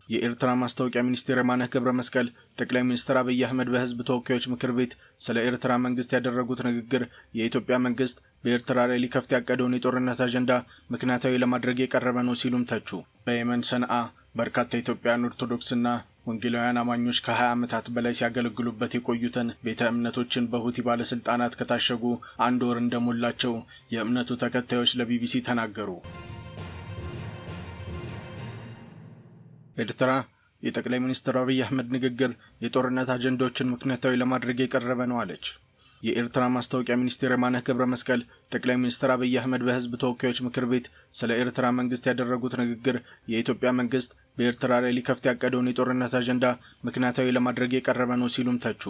የኤርትራ ማስታወቂያ ሚኒስቴር የማነ ገብረ መስቀል ጠቅላይ ሚኒስትር አብይ አህመድ በህዝብ ተወካዮች ምክር ቤት ስለ ኤርትራ መንግስት ያደረጉት ንግግር የኢትዮጵያ መንግስት በኤርትራ ላይ ሊከፍት ያቀደውን የጦርነት አጀንዳ ምክንያታዊ ለማድረግ የቀረበ ነው ሲሉም ተቹ። በየመን ሰንዓ በርካታ ኢትዮጵያውያን ኦርቶዶክስና ወንጌላውያን አማኞች ከ20 ዓመታት በላይ ሲያገለግሉበት የቆዩትን ቤተ እምነቶችን በሁቲ ባለስልጣናት ከታሸጉ 1 ወር እንደሞላቸው የእምነቱ ተከታዮች ለቢቢሲ ተናገሩ። ኤርትራ የጠቅላይ ሚኒስትር አብይ አህመድ ንግግር የጦርነት አጀንዳዎችን ምክንያታዊ ለማድረግ የቀረበ ነው አለች። የኤርትራ ማስታወቂያ ሚኒስቴር የማነ ገብረ መስቀል ጠቅላይ ሚኒስትር አብይ አህመድ በህዝብ ተወካዮች ምክር ቤት ስለ ኤርትራ መንግስት ያደረጉት ንግግር የኢትዮጵያ መንግስት በኤርትራ ላይ ሊከፍት ያቀደውን የጦርነት አጀንዳ ምክንያታዊ ለማድረግ የቀረበ ነው ሲሉም ተቹ።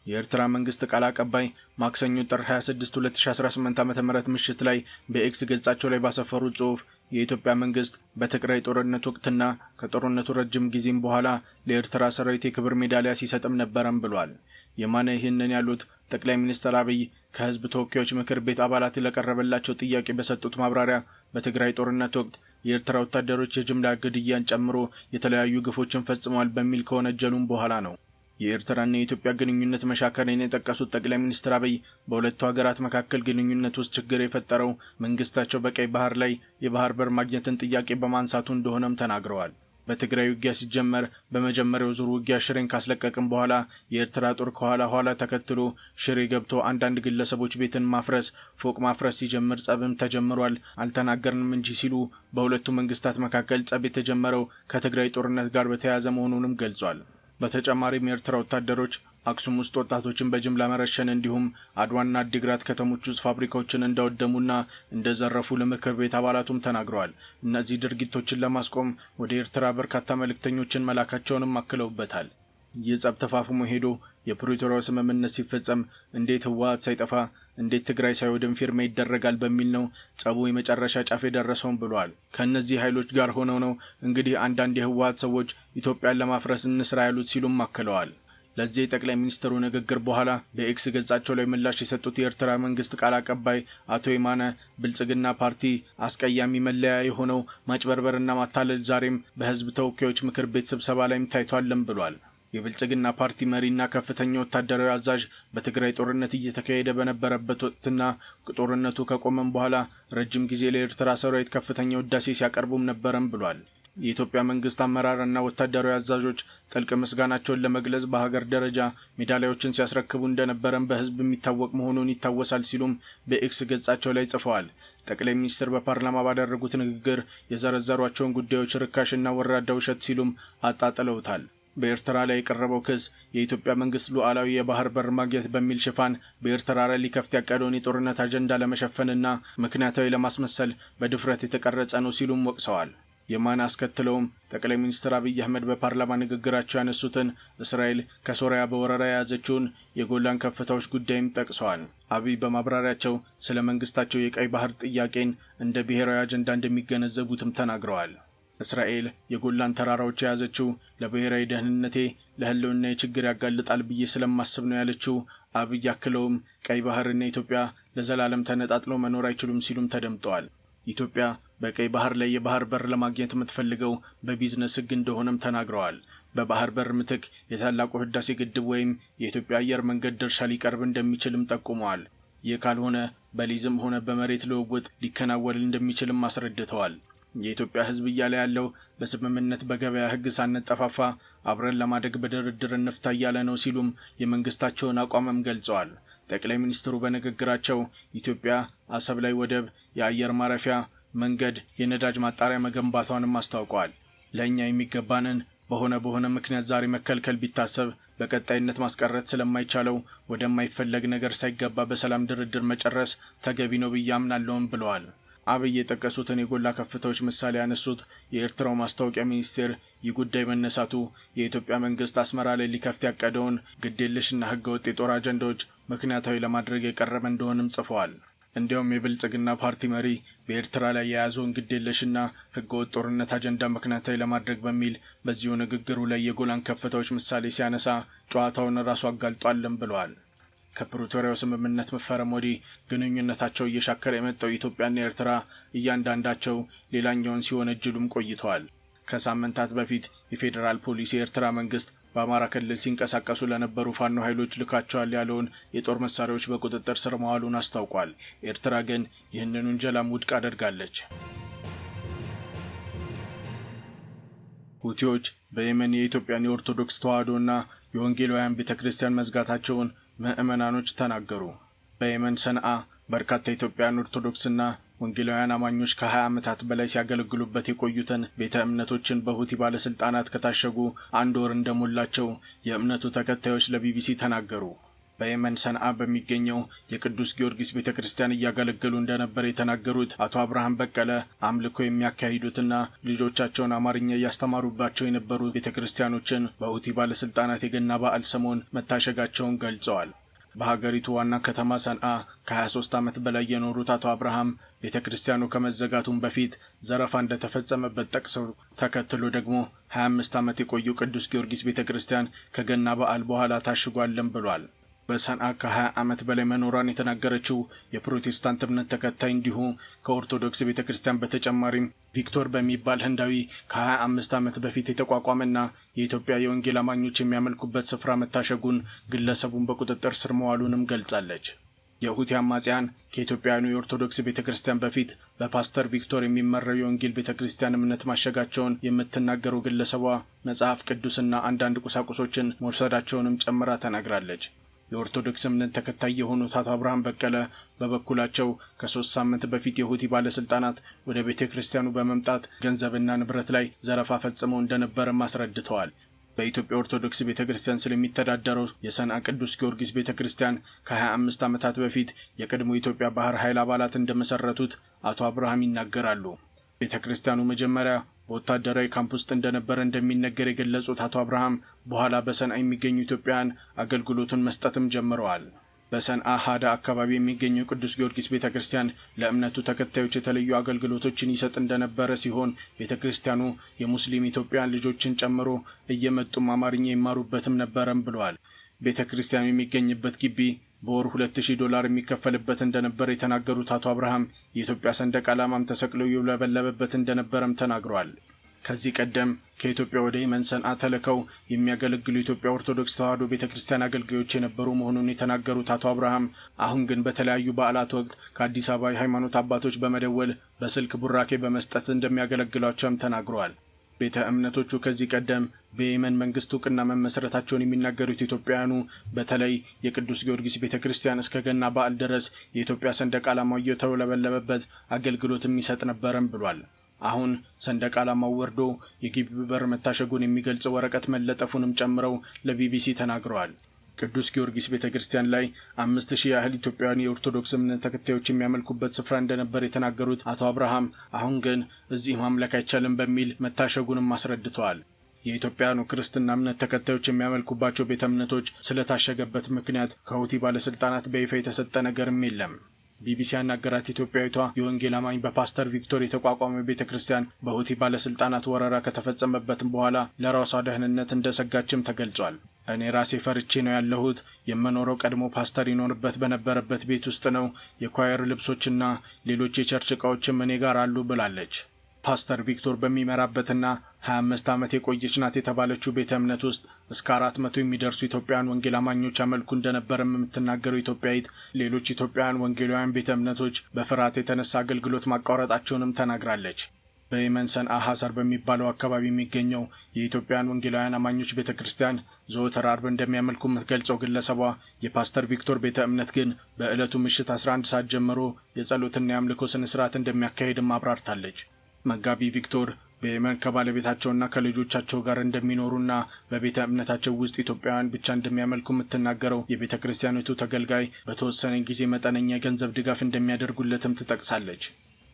የኤርትራ መንግስት ቃል አቀባይ ማክሰኞ ጥር 26 2018 ዓ.ም ምሽት ላይ በኤክስ ገጻቸው ላይ ባሰፈሩት ጽሑፍ የኢትዮጵያ መንግስት በትግራይ ጦርነት ወቅትና ከጦርነቱ ረጅም ጊዜም በኋላ ለኤርትራ ሰራዊት የክብር ሜዳሊያ ሲሰጥም ነበረም ብሏል። የማነ ይህንን ያሉት ጠቅላይ ሚኒስትር አብይ ከህዝብ ተወካዮች ምክር ቤት አባላት ለቀረበላቸው ጥያቄ በሰጡት ማብራሪያ በትግራይ ጦርነት ወቅት የኤርትራ ወታደሮች የጅምላ ግድያን ጨምሮ የተለያዩ ግፎችን ፈጽመዋል በሚል ከወነጀሉም በኋላ ነው። የኤርትራና የኢትዮጵያ ግንኙነት መሻከርን የጠቀሱት ጠቅላይ ሚኒስትር አብይ በሁለቱ ሀገራት መካከል ግንኙነት ውስጥ ችግር የፈጠረው መንግስታቸው በቀይ ባህር ላይ የባህር በር ማግኘትን ጥያቄ በማንሳቱ እንደሆነም ተናግረዋል። በትግራይ ውጊያ ሲጀመር በመጀመሪያው ዙር ውጊያ ሽሬን ካስለቀቅም በኋላ የኤርትራ ጦር ከኋላ ተከትሎ ሽሬ ገብቶ አንዳንድ ግለሰቦች ቤትን ማፍረስ፣ ፎቅ ማፍረስ ሲጀምር ጸብም ተጀምሯል፣ አልተናገርንም እንጂ ሲሉ በሁለቱ መንግስታት መካከል ጸብ የተጀመረው ከትግራይ ጦርነት ጋር በተያያዘ መሆኑንም ገልጿል። በተጨማሪም የኤርትራ ወታደሮች አክሱም ውስጥ ወጣቶችን በጅምላ መረሸን እንዲሁም አድዋና አዲግራት ከተሞች ውስጥ ፋብሪካዎችን እንዳወደሙና እንደዘረፉ ለምክር ቤት አባላቱም ተናግረዋል። እነዚህ ድርጊቶችን ለማስቆም ወደ ኤርትራ በርካታ መልእክተኞችን መላካቸውንም አክለውበታል። ይህ ጸብ ተፋፍሞ ሄዶ የፕሪቶሪያው ስምምነት ሲፈጸም እንዴት ህወሓት ሳይጠፋ እንዴት ትግራይ ሳይወድም ፊርማ ይደረጋል በሚል ነው ጸቡ የመጨረሻ ጫፍ የደረሰውን ብሏል። ከእነዚህ ኃይሎች ጋር ሆነው ነው እንግዲህ አንዳንድ የህወሓት ሰዎች ኢትዮጵያን ለማፍረስ እንስራ ያሉት ሲሉም አክለዋል። ለዚህ ጠቅላይ ሚኒስትሩ ንግግር በኋላ በኤክስ ገጻቸው ላይ ምላሽ የሰጡት የኤርትራ መንግስት ቃል አቀባይ አቶ የማነ ብልጽግና ፓርቲ አስቀያሚ መለያ የሆነው ማጭበርበርና ማታለል ዛሬም በህዝብ ተወካዮች ምክር ቤት ስብሰባ ላይም ታይቷልም ብሏል። የብልጽግና ፓርቲ መሪና ከፍተኛ ወታደራዊ አዛዥ በትግራይ ጦርነት እየተካሄደ በነበረበት ወቅትና ጦርነቱ ከቆመም በኋላ ረጅም ጊዜ ለኤርትራ ሰራዊት ከፍተኛ ውዳሴ ሲያቀርቡም ነበረም ብሏል። የኢትዮጵያ መንግስት አመራርና ወታደራዊ አዛዦች ጥልቅ ምስጋናቸውን ለመግለጽ በሀገር ደረጃ ሜዳሊያዎችን ሲያስረክቡ እንደነበረም በህዝብ የሚታወቅ መሆኑን ይታወሳል ሲሉም በኤክስ ገጻቸው ላይ ጽፈዋል። ጠቅላይ ሚኒስትር በፓርላማ ባደረጉት ንግግር የዘረዘሯቸውን ጉዳዮች ርካሽና ወራዳ ውሸት ሲሉም አጣጥለውታል። በኤርትራ ላይ የቀረበው ክስ የኢትዮጵያ መንግስት ሉዓላዊ የባህር በር ማግኘት በሚል ሽፋን በኤርትራ ላይ ሊከፍት ያቀደውን የጦርነት አጀንዳ ለመሸፈንና ምክንያታዊ ለማስመሰል በድፍረት የተቀረጸ ነው ሲሉም ወቅሰዋል። የማነ አስከትለውም ጠቅላይ ሚኒስትር አብይ አህመድ በፓርላማ ንግግራቸው ያነሱትን እስራኤል ከሶሪያ በወረራ የያዘችውን የጎላን ከፍታዎች ጉዳይም ጠቅሰዋል። አብይ በማብራሪያቸው ስለ መንግስታቸው የቀይ ባህር ጥያቄን እንደ ብሔራዊ አጀንዳ እንደሚገነዘቡትም ተናግረዋል። እስራኤል የጎላን ተራራዎች የያዘችው ለብሔራዊ ደህንነቴ ለህልውናዬ ችግር ያጋልጣል ብዬ ስለማስብ ነው ያለችው አብይ አክለውም ቀይ ባህርና ኢትዮጵያ ለዘላለም ተነጣጥለው መኖር አይችሉም ሲሉም ተደምጠዋል። ኢትዮጵያ በቀይ ባህር ላይ የባህር በር ለማግኘት የምትፈልገው በቢዝነስ ህግ እንደሆነም ተናግረዋል። በባህር በር ምትክ የታላቁ ህዳሴ ግድብ ወይም የኢትዮጵያ አየር መንገድ ድርሻ ሊቀርብ እንደሚችልም ጠቁመዋል። ይህ ካልሆነ በሊዝም ሆነ በመሬት ልውውጥ ሊከናወን እንደሚችልም አስረድተዋል። የኢትዮጵያ ህዝብ እያለ ያለው በስምምነት በገበያ ህግ ሳንጠፋፋ አብረን ለማደግ በድርድር እንፍታ እያለ ነው ሲሉም የመንግስታቸውን አቋምም ገልጸዋል። ጠቅላይ ሚኒስትሩ በንግግራቸው ኢትዮጵያ አሰብ ላይ ወደብ፣ የአየር ማረፊያ፣ መንገድ፣ የነዳጅ ማጣሪያ መገንባቷንም አስታውቀዋል። ለእኛ የሚገባንን በሆነ ምክንያት ዛሬ መከልከል ቢታሰብ በቀጣይነት ማስቀረት ስለማይቻለው ወደማይፈለግ ነገር ሳይገባ በሰላም ድርድር መጨረስ ተገቢ ነው ብዬ አምናለሁም ብለዋል። አብይ የጠቀሱትን የጎላ ከፍታዎች ምሳሌ ያነሱት የኤርትራው ማስታወቂያ ሚኒስቴር ይህ ጉዳይ መነሳቱ የኢትዮጵያ መንግስት አስመራ ላይ ሊከፍት ያቀደውን ግዴለሽና ህገወጥ የጦር አጀንዳዎች ምክንያታዊ ለማድረግ የቀረበ እንደሆነም ጽፈዋል። እንዲያውም የብልጽግና ፓርቲ መሪ በኤርትራ ላይ የያዘውን ግዴለሽና ህገወጥ ጦርነት አጀንዳ ምክንያታዊ ለማድረግ በሚል በዚሁ ንግግሩ ላይ የጎላን ከፍታዎች ምሳሌ ሲያነሳ ጨዋታውን ራሱ አጋልጧልም ብለዋል። ከፕሪቶሪያው ስምምነት መፈረም ወዲህ ግንኙነታቸው እየሻከረ የመጣው ኢትዮጵያና ኤርትራ እያንዳንዳቸው ሌላኛውን ሲወነጅሉም ቆይተዋል። ከሳምንታት በፊት የፌዴራል ፖሊስ የኤርትራ መንግስት በአማራ ክልል ሲንቀሳቀሱ ለነበሩ ፋኖ ኃይሎች ልካቸዋል ያለውን የጦር መሳሪያዎች በቁጥጥር ስር መዋሉን አስታውቋል። ኤርትራ ግን ይህንን ውንጀላም ውድቅ አድርጋለች። ሁቲዎች በየመን የኢትዮጵያን የኦርቶዶክስ ተዋሕዶና የወንጌላውያን ቤተክርስቲያን መዝጋታቸውን ምዕመናኖች ተናገሩ። በየመን ሰንዓ በርካታ ኢትዮጵያውያን ኦርቶዶክስና ወንጌላውያን አማኞች ከ20 ዓመታት በላይ ሲያገለግሉበት የቆዩትን ቤተ እምነቶችን በሁቲ ባለስልጣናት ከታሸጉ 1 ወር እንደሞላቸው የእምነቱ ተከታዮች ለቢቢሲ ተናገሩ። በየመን ሰንዓ በሚገኘው የቅዱስ ጊዮርጊስ ቤተክርስቲያን እያገለገሉ እንደነበር የተናገሩት አቶ አብርሃም በቀለ አምልኮ የሚያካሂዱትና ልጆቻቸውን አማርኛ እያስተማሩባቸው የነበሩ ቤተክርስቲያኖችን በሁቲ ባለስልጣናት የገና በዓል ሰሞን መታሸጋቸውን ገልጸዋል። በሀገሪቱ ዋና ከተማ ሰንዓ ከ23 ዓመት በላይ የኖሩት አቶ አብርሃም ቤተክርስቲያኑ ከመዘጋቱም በፊት ዘረፋ እንደተፈጸመበት ጠቅሰው ተከትሎ ደግሞ 25 ዓመት የቆየው ቅዱስ ጊዮርጊስ ቤተክርስቲያን ከገና በዓል በኋላ ታሽጓልም ብሏል። በሰንዓ ከ20 ዓመት በላይ መኖሯን የተናገረችው የፕሮቴስታንት እምነት ተከታይ እንዲሁ ከኦርቶዶክስ ቤተክርስቲያን በተጨማሪም ቪክቶር በሚባል ህንዳዊ ከ25 ዓመት በፊት የተቋቋመና የኢትዮጵያ የወንጌል አማኞች የሚያመልኩበት ስፍራ መታሸጉን ግለሰቡን በቁጥጥር ስር መዋሉንም ገልጻለች። የሁቲ አማጽያን ከኢትዮጵያውያኑ የኦርቶዶክስ ቤተክርስቲያን በፊት በፓስተር ቪክቶር የሚመራው የወንጌል ቤተክርስቲያን እምነት ማሸጋቸውን የምትናገረው ግለሰቧ መጽሐፍ ቅዱስና አንዳንድ ቁሳቁሶችን መውሰዳቸውንም ጨምራ ተናግራለች። የኦርቶዶክስ እምነት ተከታይ የሆኑት አቶ አብርሃም በቀለ በበኩላቸው ከ3 ሳምንት በፊት የሁቲ ባለስልጣናት ወደ ቤተክርስቲያኑ በመምጣት ገንዘብና ንብረት ላይ ዘረፋ ፈጽመው እንደነበርም አስረድተዋል። በኢትዮጵያ ኦርቶዶክስ ቤተክርስቲያን ስለሚተዳደረው የሰንዓ ቅዱስ ጊዮርጊስ ቤተክርስቲያን ከ25 ዓመታት በፊት የቀድሞ ኢትዮጵያ ባህር ኃይል አባላት እንደመሰረቱት አቶ አብርሃም ይናገራሉ። ቤተክርስቲያኑ መጀመሪያ በወታደራዊ ካምፕ ውስጥ እንደነበረ እንደሚነገር የገለጹት አቶ አብርሃም በኋላ በሰንዓ የሚገኙ ኢትዮጵያውያን አገልግሎቱን መስጠትም ጀምረዋል። በሰንዓ ሀዳ አካባቢ የሚገኘው ቅዱስ ጊዮርጊስ ቤተክርስቲያን ለእምነቱ ተከታዮች የተለዩ አገልግሎቶችን ይሰጥ እንደነበረ ሲሆን ቤተክርስቲያኑ የሙስሊም ኢትዮጵያውያን ልጆችን ጨምሮ እየመጡም አማርኛ ይማሩበትም ነበረም ብለዋል። ቤተክርስቲያኑ የሚገኝበት ግቢ በወር $2000 የሚከፈልበት እንደነበር የተናገሩት አቶ አብርሃም የኢትዮጵያ ሰንደቅ ዓላማም ተሰቅሎ ይውለበለበበት እንደነበረም ተናግረዋል። ከዚህ ቀደም ከኢትዮጵያ ወደ የመን ሰንዓ ተልከው የሚያገለግሉ የኢትዮጵያ ኦርቶዶክስ ተዋሕዶ ቤተክርስቲያን አገልጋዮች የነበሩ መሆኑን የተናገሩት አቶ አብርሃም አሁን ግን በተለያዩ በዓላት ወቅት ከአዲስ አበባ የሃይማኖት አባቶች በመደወል በስልክ ቡራኬ በመስጠት እንደሚያገለግሏቸውም ተናግረዋል። ቤተ እምነቶቹ ከዚህ ቀደም በየመን መንግስት እውቅና መመስረታቸውን የሚናገሩት ኢትዮጵያውያኑ በተለይ የቅዱስ ጊዮርጊስ ቤተክርስቲያን እስከ ገና በዓል ድረስ የኢትዮጵያ ሰንደቅ ዓላማው እየተውለበለበበት አገልግሎት የሚሰጥ ነበርም ብሏል። አሁን ሰንደቅ ዓላማው ወርዶ የግቢው በር መታሸጉን የሚገልጽ ወረቀት መለጠፉንም ጨምረው ለቢቢሲ ተናግረዋል። ቅዱስ ጊዮርጊስ ቤተክርስቲያን ላይ 5000 ያህል ኢትዮጵያውያን የኦርቶዶክስ እምነት ተከታዮች የሚያመልኩበት ስፍራ እንደነበር የተናገሩት አቶ አብርሃም አሁን ግን እዚህ ማምለክ አይቻልም በሚል መታሸጉንም አስረድተዋል። የኢትዮጵያውያኑ ክርስትና እምነት ተከታዮች የሚያመልኩባቸው ቤተ እምነቶች ስለታሸገበት ምክንያት ከሁቲ ባለስልጣናት በይፋ የተሰጠ ነገርም የለም። ቢቢሲ ያናገራት ኢትዮጵያዊቷ የወንጌል አማኝ በፓስተር ቪክቶር የተቋቋመ ቤተክርስቲያን በሁቲ ባለስልጣናት ወረራ ከተፈጸመበትም በኋላ ለራሷ ደህንነት እንደሰጋችም ተገልጿል። እኔ ራሴ ፈርቼ ነው ያለሁት። የምኖረው ቀድሞ ፓስተር ይኖርበት በነበረበት ቤት ውስጥ ነው። የኳየር ልብሶችና ሌሎች የቸርች ዕቃዎችም እኔ ጋር አሉ ብላለች። ፓስተር ቪክቶር በሚመራበትና 25 ዓመት የቆየች ናት የተባለችው ቤተ እምነት ውስጥ እስከ 400 የሚደርሱ ኢትዮጵያውያን ወንጌል አማኞች ያመልኩ እንደነበርም የምትናገረው ኢትዮጵያዊት ሌሎች ኢትዮጵያውያን ወንጌላውያን ቤተ እምነቶች በፍርሃት የተነሳ አገልግሎት ማቋረጣቸውንም ተናግራለች። በየመን ሰንዓ ሐሰር በሚባለው አካባቢ የሚገኘው የኢትዮጵያውያን ወንጌላውያን አማኞች ቤተክርስቲያን ዘወትር ዓርብ እንደሚያመልኩ የምትገልጸው ግለሰቧ የፓስተር ቪክቶር ቤተ እምነት ግን በዕለቱ ምሽት 11 ሰዓት ጀምሮ የጸሎትና የአምልኮ ስነ ስርዓት እንደሚያካሂድም አብራርታለች። መጋቢ ቪክቶር በየመን ከባለቤታቸውና ከልጆቻቸው ጋር እንደሚኖሩና በቤተ እምነታቸው ውስጥ ኢትዮጵያውያን ብቻ እንደሚያመልኩ የምትናገረው የቤተ ክርስቲያኒቱ ተገልጋይ በተወሰነ ጊዜ መጠነኛ የገንዘብ ድጋፍ እንደሚያደርጉለትም ትጠቅሳለች።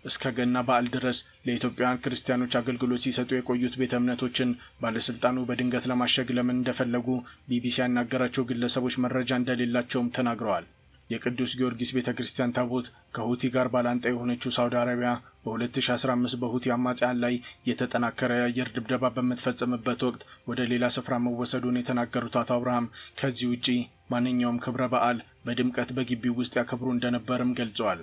እስከ ገና በዓል ድረስ ለኢትዮጵያውያን ክርስቲያኖች አገልግሎት ሲሰጡ የቆዩት ቤተ እምነቶችን ባለስልጣኑ በድንገት ለማሸግ ለምን እንደፈለጉ ቢቢሲ ያናገራቸው ግለሰቦች መረጃ እንደሌላቸውም ተናግረዋል። የቅዱስ ጊዮርጊስ ቤተክርስቲያን ታቦት ከሁቲ ጋር ባላንጣ የሆነችው ሳውዲ አረቢያ በ2015 በሁቲ አማጽያን ላይ የተጠናከረ የአየር ድብደባ በምትፈጽምበት ወቅት ወደ ሌላ ስፍራ መወሰዱን የተናገሩት አቶ አብርሃም ከዚህ ውጪ ማንኛውም ክብረ በዓል በድምቀት በግቢው ውስጥ ያከብሩ እንደነበርም ገልጸዋል።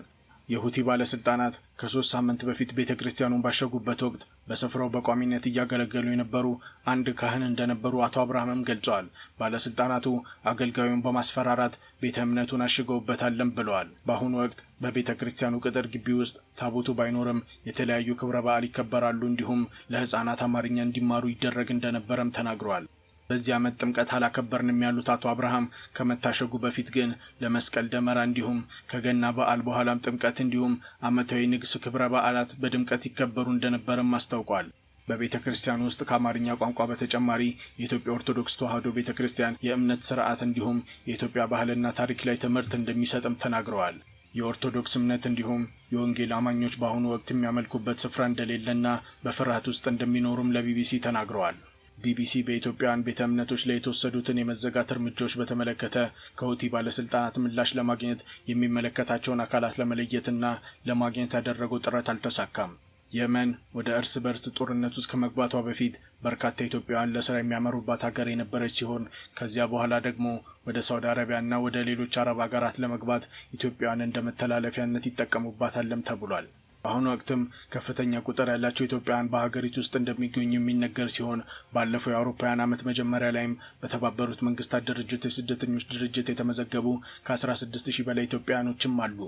የሁቲ ባለስልጣናት ከ3 ሳምንት በፊት ቤተ ክርስቲያኑን ባሸጉበት ወቅት በስፍራው በቋሚነት እያገለገሉ የነበሩ አንድ ካህን እንደነበሩ አቶ አብርሃምም ገልጸዋል። ባለስልጣናቱ አገልጋዩን በማስፈራራት ቤተ እምነቱን አሽገውበታልም ብለዋል። በአሁኑ ወቅት በቤተ ክርስቲያኑ ቅጥር ግቢ ውስጥ ታቦቱ ባይኖርም የተለያዩ ክብረ በዓል ይከበራሉ፣ እንዲሁም ለሕፃናት አማርኛ እንዲማሩ ይደረግ እንደነበረም ተናግረዋል። በዚህ ዓመት ጥምቀት አላከበርንም ያሉት አቶ አብርሃም ከመታሸጉ በፊት ግን ለመስቀል ደመራ እንዲሁም ከገና በዓል በኋላም ጥምቀት እንዲሁም ዓመታዊ ንግስ ክብረ በዓላት በድምቀት ይከበሩ እንደነበረም አስታውቋል። በቤተ ክርስቲያኑ ውስጥ ከአማርኛ ቋንቋ በተጨማሪ የኢትዮጵያ ኦርቶዶክስ ተዋሕዶ ቤተ ክርስቲያን የእምነት ስርዓት እንዲሁም የኢትዮጵያ ባህልና ታሪክ ላይ ትምህርት እንደሚሰጥም ተናግረዋል። የኦርቶዶክስ እምነት እንዲሁም የወንጌል አማኞች በአሁኑ ወቅት የሚያመልኩበት ስፍራ እንደሌለና በፍርሃት ውስጥ እንደሚኖሩም ለቢቢሲ ተናግረዋል። ቢቢሲ በኢትዮጵያውያን ቤተ እምነቶች ላይ የተወሰዱትን የመዘጋት እርምጃዎች በተመለከተ ከሁቲ ባለስልጣናት ምላሽ ለማግኘት የሚመለከታቸውን አካላት ለመለየትና ለማግኘት ያደረገው ጥረት አልተሳካም። የመን ወደ እርስ በርስ ጦርነት ውስጥ ከመግባቷ በፊት በርካታ ኢትዮጵያውያን ለስራ የሚያመሩባት ሀገር የነበረች ሲሆን ከዚያ በኋላ ደግሞ ወደ ሳውዲ አረቢያና ወደ ሌሎች አረብ ሀገራት ለመግባት ኢትዮጵያውያን እንደ መተላለፊያነት ይጠቀሙባታልም ተብሏል። በአሁኑ ወቅትም ከፍተኛ ቁጥር ያላቸው ኢትዮጵያውያን በሀገሪቱ ውስጥ እንደሚገኙ የሚነገር ሲሆን ባለፈው የአውሮፓውያን ዓመት መጀመሪያ ላይም በተባበሩት መንግስታት ድርጅት የስደተኞች ድርጅት የተመዘገቡ ከ16,000 በላይ ኢትዮጵያውያኖችም አሉ።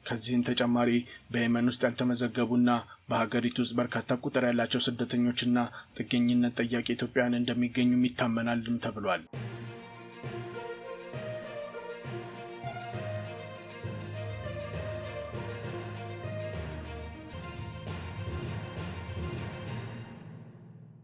ከዚህም ተጨማሪ በየመን ውስጥ ያልተመዘገቡና በሀገሪቱ ውስጥ በርካታ ቁጥር ያላቸው ስደተኞችና ጥገኝነት ጠያቂ ኢትዮጵያውያን እንደሚገኙም ይታመናልም ተብሏል።